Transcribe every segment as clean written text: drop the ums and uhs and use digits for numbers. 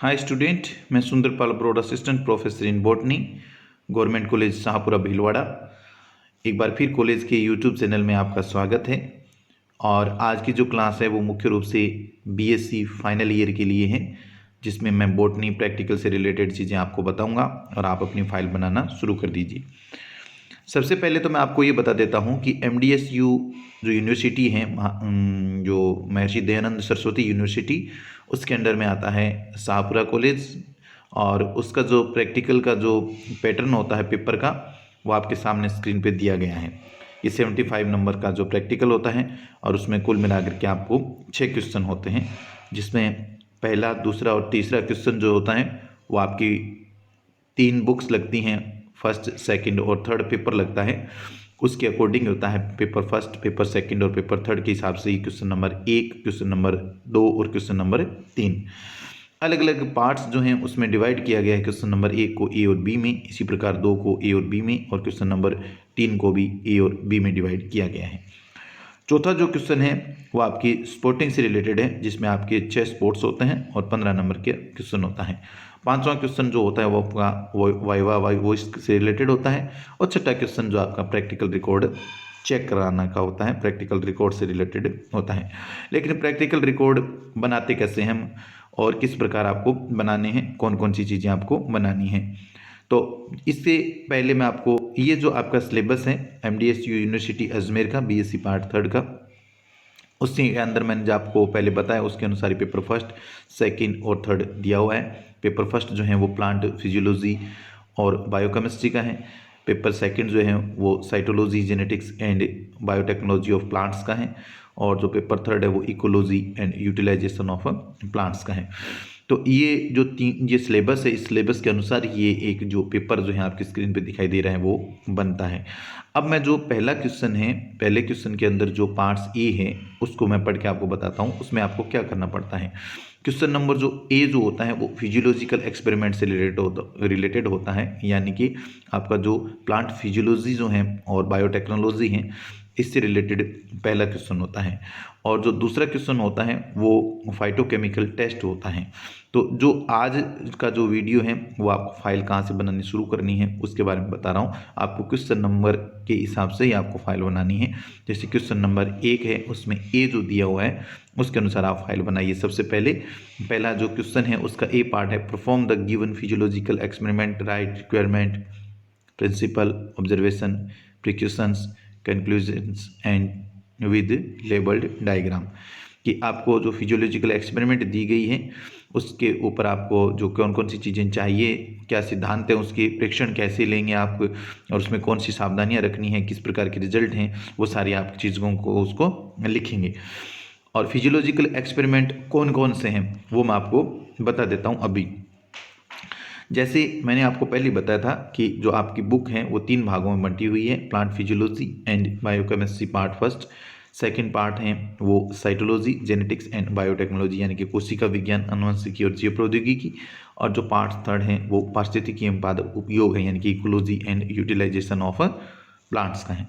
हाय student, मैं सुंदरपाल ब्रोड assistant professor in botany, government college Shahpura Bhilwara. एक बार फिर कॉलेज के यूट्यूब चैनल में आपका स्वागत है। और आज की जो क्लास है वो मुख्य रूप से बीएससी फाइनल ईयर के लिए है, जिसमें मैं बॉटनी प्रैक्टिकल से रिलेटेड चीज़ें आपको बताऊंगा और आप अपनी फाइल बनाना शुरू कर दीजिए। सबसे पहले तो मैं आपको ये बता देता हूँ कि MDSU जो यूनिवर्सिटी है, जो महर्षि दयानंद सरस्वती यूनिवर्सिटी, उसके अंडर में आता है शाहपुरा कॉलेज। और उसका जो प्रैक्टिकल का जो पैटर्न होता है पेपर का, वो आपके सामने स्क्रीन पे दिया गया है। ये 75 नंबर का जो प्रैक्टिकल होता है और उसमें कुल मिलाकर के आपको 6 क्वेश्चन होते हैं, जिसमें पहला, दूसरा और तीसरा क्वेश्चन जो होता है वो आपकी 3 बुक्स लगती हैं, फर्स्ट, सेकंड और थर्ड पेपर लगता है। उसके अकॉर्डिंग होता है पेपर फर्स्ट, पेपर सेकंड और पेपर थर्ड के हिसाब से ही क्वेश्चन नंबर 1, क्वेश्चन नंबर 2 और क्वेश्चन नंबर 3 अलग अलग पार्ट्स जो हैं उसमें डिवाइड किया गया है। क्वेश्चन नंबर 1 को ए और बी में, इसी प्रकार 2 को ए और बी में, और क्वेश्चन नंबर 3 को भी ए और बी में डिवाइड किया गया है। चौथा जो क्वेश्चन है वो आपकी स्पोर्टिंग से रिलेटेड है, जिसमें आपके 6 स्पोर्ट्स होते हैं और 15 नंबर के क्वेश्चन होता है। पांचवा क्वेश्चन जो होता है वो आपका वाइवा वॉइस से रिलेटेड होता है। और छठा क्वेश्चन जो आपका प्रैक्टिकल रिकॉर्ड चेक कराना का होता है, प्रैक्टिकल रिकॉर्ड से रिलेटेड होता है। लेकिन प्रैक्टिकल रिकॉर्ड बनाते कैसे हैं हम और किस प्रकार आपको बनाने हैं, कौन कौन सी चीज़ें आपको बनानी है, तो इससे पहले मैं आपको ये जो आपका सिलेबस है MDSU यूनिवर्सिटी अजमेर का BSc पार्ट 3 का, उसके अंदर मैंने जो आपको पहले बताया उसके अनुसार पेपर फर्स्ट, सेकंड और थर्ड दिया हुआ है। पेपर फर्स्ट जो है वो प्लांट फिजियोलॉजी और बायोकेमिस्ट्री का है। पेपर सेकंड जो है वो cytology, genetics and biotechnology of plants का है। और जो पेपर थर्ड है वो ecology and utilisation of plants का है। तो ये सिलेबस है, इस सिलेबस के अनुसार ये एक जो पेपर जो है आपकी स्क्रीन पे दिखाई दे रहा है वो बनता है। अब मैं जो पहला क्वेश्चन है, पहले क्वेश्चन के अंदर जो पार्ट्स ए है उसको मैं पढ़ के आपको बताता हूँ, उसमें आपको क्या करना पड़ता है। क्वेश्चन नंबर जो ए जो होता है वो फिजियोलॉजिकल एक्सपेरिमेंट से रिलेटेड होता है, यानी कि आपका जो प्लांट फिजियोलॉजी जो है और बायोटेक्नोलॉजी है, इससे रिलेटेड पहला क्वेश्चन होता है। और जो दूसरा क्वेश्चन होता है वो फाइटोकेमिकल टेस्ट होता है। तो जो आज का जो वीडियो है वो आपको फाइल कहाँ से बनानी शुरू करनी है उसके बारे में बता रहा हूँ। आपको क्वेश्चन नंबर के हिसाब से ही आपको फाइल बनानी है। जैसे क्वेश्चन नंबर 1 है, उसमें ए जो दिया हुआ है उसके अनुसार आप फाइल बनाइए। सबसे पहले पहला जो क्वेश्चन है उसका ए पार्ट है, perform the given physiological experiment, write requirement, principle, observation, precautions, conclusions and with labelled diagram. कि आपको जो फिजियोलॉजिकल एक्सपेरिमेंट दी गई है उसके ऊपर आपको जो कौन कौन सी चीज़ें चाहिए, क्या सिद्धांत है, उसके परीक्षण कैसे लेंगे आप, और उसमें कौन सी सावधानियां रखनी है, किस प्रकार के रिजल्ट हैं, वो सारी आप चीज़ों को उसको लिखेंगे। और फिजियोलॉजिकल एक्सपेरिमेंट कौन कौन से हैं वो मैं आपको बता देता हूँ अभी। जैसे मैंने आपको पहले बताया था कि जो आपकी बुक है वो 3 भागों में बंटी हुई है, plant physiology and biochemistry part first, second part है वो साइटोलॉजी, जेनेटिक्स एंड बायोटेक्नोलॉजी यानी कि कोशिका विज्ञान, आनुवंशिकी और जीव प्रौद्योगिकी, और जो पार्ट थर्ड है वो पारिस्थितिकी एवं पादप उपयोग है यानी कि ecology and utilisation of plants का है।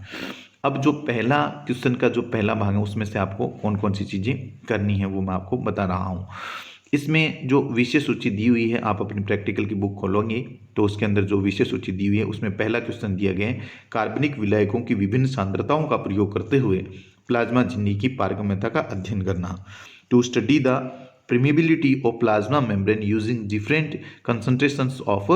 अब जो पहला क्वेश्चन का जो पहला भाग है उसमें से आपको कौन कौन सी चीज़ें करनी है वो मैं आपको बता रहा हूँ। इसमें जो विषय सूची दी हुई है, आप अपनी प्रैक्टिकल की बुक खोलोगे तो उसके अंदर जो विषय सूची दी हुई है उसमें पहला क्वेश्चन दिया गया है, कार्बनिक विलायकों की विभिन्न सांद्रताओं का प्रयोग करते हुए प्लाज्मा झिल्ली की पारगम्यता का अध्ययन करना। To study the permeability of plasma membrane using different concentrations of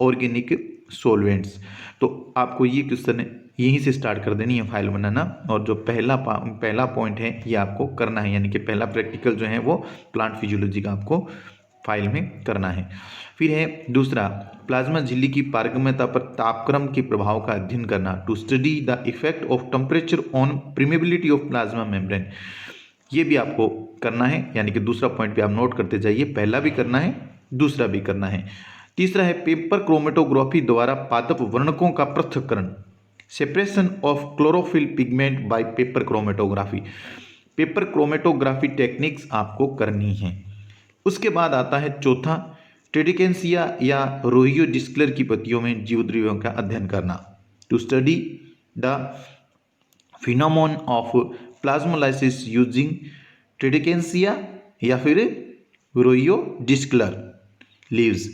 organic solvents। तो आपको ये क्वेश्चन यहीं से स्टार्ट कर देनी है फाइल बनाना। और जो पहला पॉइंट है ये आपको करना है, यानी कि पहला प्रैक्टिकल जो है वो प्लांट फिजियोलॉजी का आपको फाइल में करना है। फिर है दूसरा, प्लाज्मा झिल्ली की पारगम्यता पर तापक्रम के प्रभाव का अध्ययन करना। To study the effect of temperature on permeability of plasma membrane. ये भी आपको करना है, यानी कि दूसरा पॉइंट भी आप नोट करते जाइए, पहला भी करना है दूसरा भी करना है। तीसरा है पेपर क्रोमेटोग्राफी द्वारा पादप वर्णकों का पृथक्करण, separation of chlorophyll pigment by paper chromatography. Paper chromatography techniques आपको करनी है। उसके बाद आता है चौथा, ट्रेडिकेंसिया या रोहियो डिस्कलर की पत्तियों में जीवद्रव्यों का अध्ययन करना। To study the phenomenon of plasmolysis using tradescantia या फिर रोहियो डिस्कलर। लीव्स,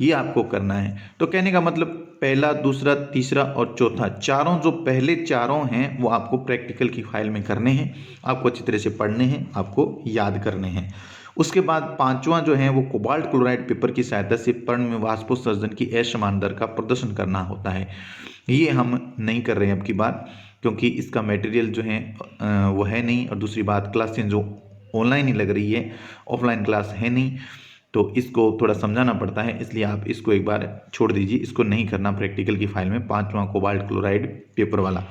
ये आपको करना है। तो कहने का मतलब पहला, दूसरा, तीसरा और चौथा, चारों जो पहले चारों हैं वो आपको प्रैक्टिकल की फाइल में करने हैं, आपको अच्छी तरह से पढ़ने हैं, आपको याद करने हैं। उसके बाद पांचवा जो है वो कोबाल्ट क्लोराइड पेपर की सहायता से पर्ण में वाष्पोत्सर्जन की असमान दर का प्रदर्शन करना होता है। ये हम नहीं कर रहे हैं अब की बार, क्योंकि इसका मटेरियल जो है वो है नहीं, और दूसरी बात क्लासें जो ऑनलाइन ही लग रही है, ऑफलाइन क्लास है नहीं, तो इसको थोड़ा समझाना पड़ता है, इसलिए आप इसको एक बार छोड़ दीजिए, इसको नहीं करना प्रैक्टिकल की फाइल में, पांचवा कोबाल्ट क्लोराइड पेपर वाला।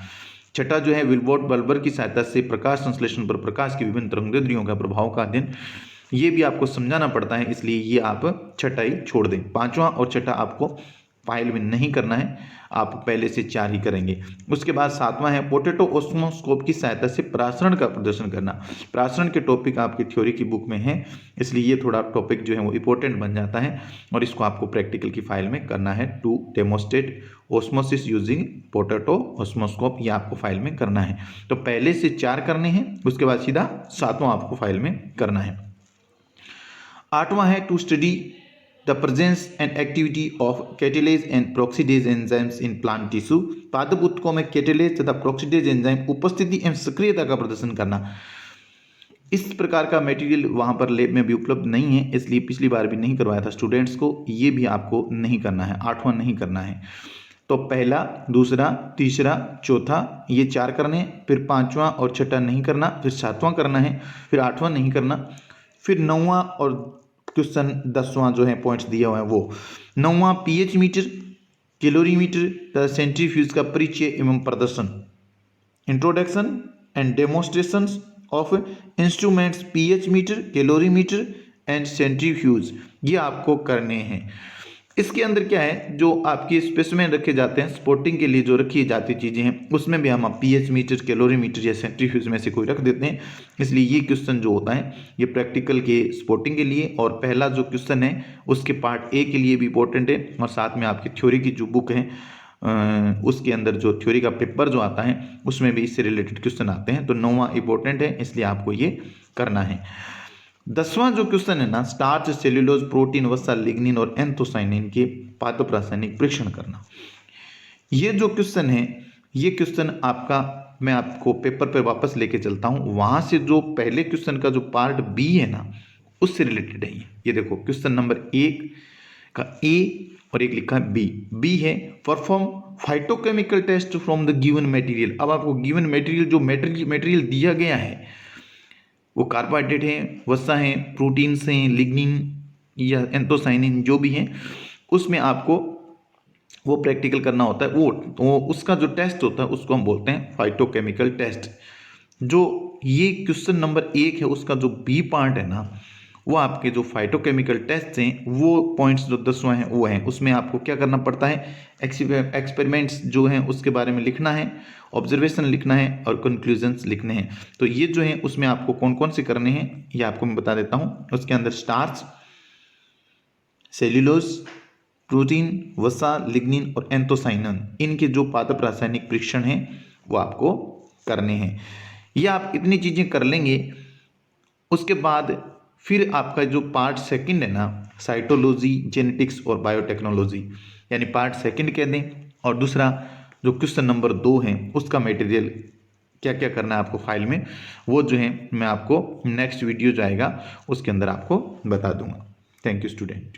छठा जो है विल्बोर्ट बल्बर की सहायता से प्रकाश संश्लेषण पर प्रकाश की विभिन्न तरंगदैर्ध्यों का प्रभाव का अध्ययन, ये भी आपको समझाना पड़ता है, इसलिए ये आप छठा ही छोड़ दें। पांचवा और छठा आपको फाइल में नहीं करना है, आप पहले से 4 ही करेंगे। उसके बाद सातवां है पोटैटो ऑस्मोस्कोप की सहायता से प्रासरण का प्रदर्शन करना। प्रासरण के टॉपिक आपकी थ्योरी की बुक में है, इसलिए ये थोड़ा टॉपिक जो है वो इंपॉर्टेंट बन जाता है, और इसको आपको प्रैक्टिकल की फाइल में करना है। To demonstrate osmosis using potato osmoscope, ये आपको फाइल में करना है। तो पहले से 4 करने हैं, उसके बाद सीधा सातवां आपको फाइल में करना है। आठवां है to study the presence and activity of catalase and peroxidase enzymes in plant tissue. पादप ऊतकों में कैटेलेज तथा प्रोक्सीडेज एंजाइम उपस्थिति एवं सक्रियता का प्रदर्शन करना। इस प्रकार का मटेरियल वहां पर लैब में भी उपलब्ध नहीं है, इसलिए पिछली बार भी नहीं करवाया था स्टूडेंट्स को, ये भी आपको नहीं करना है, आठवां नहीं करना है। तो पहला, दूसरा, तीसरा, चौथा, ये 4 करने, फिर पांचवा और छठा नहीं करना, फिर सातवां करना है, फिर आठवां नहीं करना, फिर नौवां और क्वेश्चन 10वां जो है पॉइंट्स दिया हुआ है वो। नौवां पीएच मीटर, कैलोरीमीटर तथा सेंट्रीफ्यूज का परिचय एवं प्रदर्शन। Introduction and demonstration of instruments pH meter, calorimeter and centrifuge, ये आपको करने हैं। इसके अंदर क्या है, जो आपके स्पेसिमेन रखे जाते हैं स्पोर्टिंग के लिए, जो रखी जाती चीज़ें हैं, उसमें भी हम पीएच मीटर, कैलोरीमीटर या सेंट्रीफ्यूज में से कोई रख देते हैं, इसलिए ये क्वेश्चन जो होता है ये प्रैक्टिकल के स्पोर्टिंग के लिए, और पहला जो क्वेश्चन है उसके पार्ट ए के लिए भी इंपॉर्टेंट है, और साथ में आपकी थ्योरी की जो बुक है उसके अंदर जो थ्योरी का पेपर जो आता है उसमें भी इससे रिलेटेड क्वेश्चन आते हैं। तो 9वां इंपॉर्टेंट है, इसलिए आपको ये करना है। 10वां जो क्वेश्चन है ना, स्टार्च, सेल्यूलोज, प्रोटीन, वसा, लिग्निन और एंथोसाइनिन के पादप रासायनिक परीक्षण करना। ये जो क्वेश्चन है, ये क्वेश्चन आपका, मैं आपको पेपर पर वापस लेके चलता हूं, वहां से जो पहले क्वेश्चन का जो पार्ट बी है ना, उससे रिलेटेड है ये देखो क्वेश्चन नंबर 1 का ए और एक लिखा है बी। बी है perform phytochemical test from the given material. अब आपको गिवन मटेरियल, जो मटेरियल दिया गया है वो कार्बोहाइड्रेट है, वसा है, प्रोटीन्स हैं, लिग्निन या एंथोसाइनिन जो भी हैं, उसमें आपको वो प्रैक्टिकल करना होता है। वो उसका जो टेस्ट होता है उसको हम बोलते हैं फाइटोकेमिकल टेस्ट। जो ये क्वेश्चन नंबर 1 है उसका जो बी पार्ट है ना, वो आपके जो फाइटोकेमिकल टेस्ट हैं, वो पॉइंट्स जो 10वां हैं वो हैं, उसमें आपको क्या करना पड़ता है, एक्सपेरिमेंट्स जो हैं उसके बारे में लिखना है, ऑब्जर्वेशन लिखना है और कंक्लूजन्स लिखने हैं। तो ये जो है उसमें आपको कौन कौन से करने हैं ये आपको मैं बता देता हूँ। उसके अंदर स्टार्च, सेल्यूलोज, प्रोटीन, वसा, लिग्निन और एंथोसाइनिन, इनके जो पादप रासायनिक परीक्षण हैं वो आपको करने हैं। ये आप इतनी चीज़ें कर लेंगे, उसके बाद फिर आपका जो पार्ट सेकंड है ना, साइटोलॉजी, जेनेटिक्स और बायोटेक्नोलॉजी, यानी पार्ट सेकंड कह दें, और दूसरा जो क्वेश्चन नंबर 2 है उसका मटेरियल क्या क्या करना है आपको फाइल में, वो जो है मैं आपको नेक्स्ट वीडियो जो आएगा उसके अंदर आपको बता दूंगा। Thank you student.